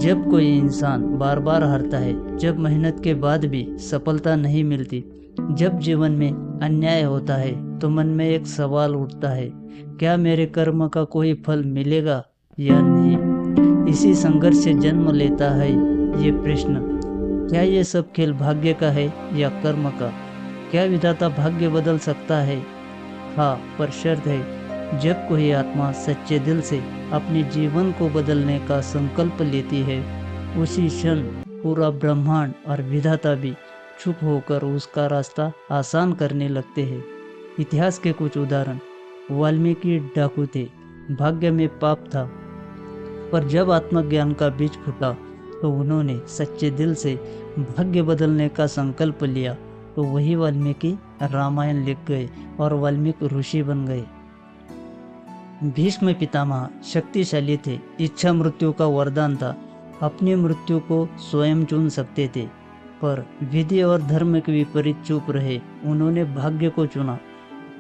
जब कोई इंसान बार बार हारता है, जब मेहनत के बाद भी सफलता नहीं मिलती, जब जीवन में अन्याय होता है, तो मन में एक सवाल उठता है, क्या मेरे कर्म का कोई फल मिलेगा या नहीं। इसी संघर्ष से जन्म लेता है ये प्रश्न, क्या ये सब खेल भाग्य का है या कर्म का। क्या विधाता भाग्य बदल सकता है? हाँ, पर शर्त है, जब कोई आत्मा सच्चे दिल से अपने जीवन को बदलने का संकल्प लेती है, उसी क्षण पूरा ब्रह्मांड और विधाता भी चुप होकर उसका रास्ता आसान करने लगते हैं। इतिहास के कुछ उदाहरण। वाल्मीकि डाकू थे, भाग्य में पाप था, पर जब आत्मज्ञान का बीज फूटा तो उन्होंने सच्चे दिल से भाग्य बदलने का संकल्प लिया, तो वही वाल्मीकि रामायण लिख गए और वाल्मीकि ऋषि बन गए। भीष्म पितामह शक्तिशाली थे, इच्छा मृत्यु का वरदान था, अपनी मृत्यु को स्वयं चुन सकते थे, पर विधि और धर्म के विपरीत चुप रहे। उन्होंने भाग्य को चुना,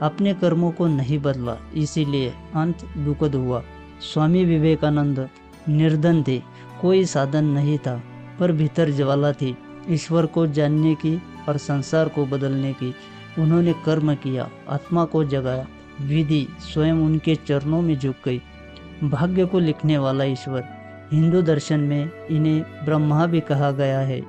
अपने कर्मों को नहीं बदला, इसीलिए अंत दुखद हुआ। स्वामी विवेकानंद निर्धन थे, कोई साधन नहीं था, पर भीतर ज्वाला थी, ईश्वर को जानने की और संसार को बदलने की। उन्होंने कर्म किया, आत्मा को जगाया, विधि स्वयं उनके चरणों में झुक गई। भाग्य को लिखने वाला ईश्वर। हिंदू दर्शन में इन्हें ब्रह्मा भी कहा गया है,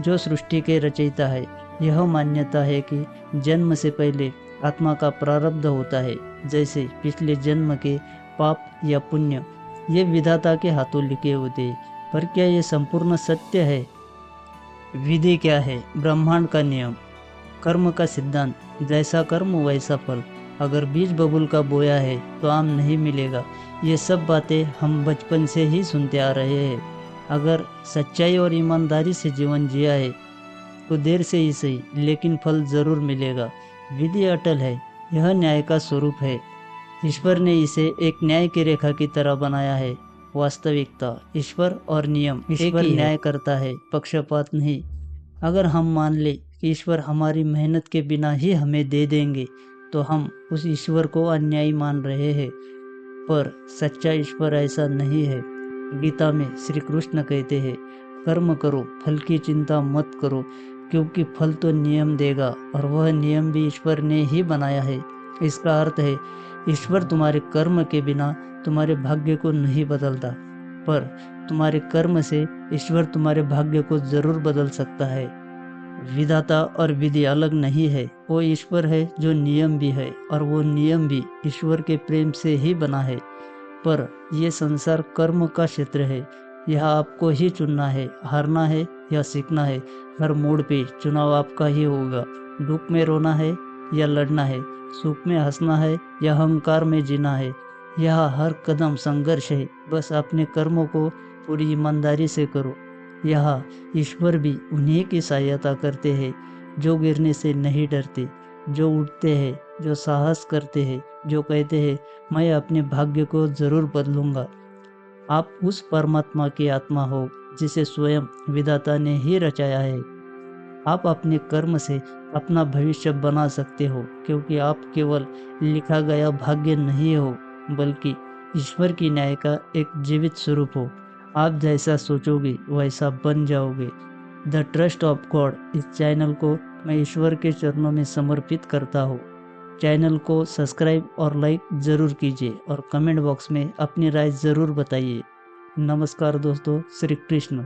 जो सृष्टि के रचयिता है। यह मान्यता है कि जन्म से पहले आत्मा का प्रारब्ध होता है, जैसे पिछले जन्म के पाप या पुण्य ये विधाता के हाथों लिखे होते हैं। पर क्या ये संपूर्ण सत्य है? विधि क्या है? ब्रह्मांड का नियम, कर्म का सिद्धांत, जैसा कर्म वैसा फल। अगर बीज बबूल का बोया है तो आम नहीं मिलेगा। ये सब बातें हम बचपन से ही सुनते आ रहे हैं। अगर सच्चाई और ईमानदारी से जीवन जिया है तो देर से ही सही, लेकिन फल जरूर मिलेगा। विधि अटल है, यह न्याय का स्वरूप है। ईश्वर ने इसे एक न्याय की रेखा की तरह बनाया है। वास्तविकता, ईश्वर और नियम, ईश्वर न्याय करता है, पक्षपात नहीं। अगर हम मान ले कि ईश्वर हमारी मेहनत के बिना ही हमें दे देंगे, तो हम उस ईश्वर को अन्यायी मान रहे हैं। पर सच्चा ईश्वर ऐसा नहीं है। गीता में श्री कृष्ण कहते हैं, कर्म करो, फल की चिंता मत करो, क्योंकि फल तो नियम देगा, और वह नियम भी ईश्वर ने ही बनाया है। इसका अर्थ है, ईश्वर तुम्हारे कर्म के बिना तुम्हारे भाग्य को नहीं बदलता, पर तुम्हारे कर्म से ईश्वर तुम्हारे भाग्य को जरूर बदल सकता है। विधाता और विधि अलग नहीं है, वो ईश्वर है जो नियम भी है, और वो नियम भी ईश्वर के प्रेम से ही बना है। पर यह संसार कर्म का क्षेत्र है, यहाँ आपको ही चुनना है, हारना है या सीखना है। हर मोड़ पे चुनाव आपका ही होगा। दुख में रोना है या लड़ना है, सुख में हंसना है या अहंकार में जीना है। यहाँ हर कदम संघर्ष है, बस अपने कर्मों को पूरी ईमानदारी से करो। यहाँ ईश्वर भी उन्हीं की सहायता करते हैं जो गिरने से नहीं डरते, जो उठते हैं, जो साहस करते हैं, जो कहते हैं मैं अपने भाग्य को जरूर बदलूंगा। आप उस परमात्मा की आत्मा हो जिसे स्वयं विधाता ने ही रचाया है। आप अपने कर्म से अपना भविष्य बना सकते हो, क्योंकि आप केवल लिखा गया भाग्य नहीं हो, बल्कि ईश्वर की न्याय का एक जीवित स्वरूप हो। आप जैसा सोचोगे वैसा बन जाओगे। द ट्रस्ट ऑफ गॉड, इस चैनल को मैं ईश्वर के चरणों में समर्पित करता हूँ। चैनल को सब्सक्राइब और लाइक ज़रूर कीजिए, और कमेंट बॉक्स में अपनी राय ज़रूर बताइए। नमस्कार दोस्तों, श्री कृष्ण।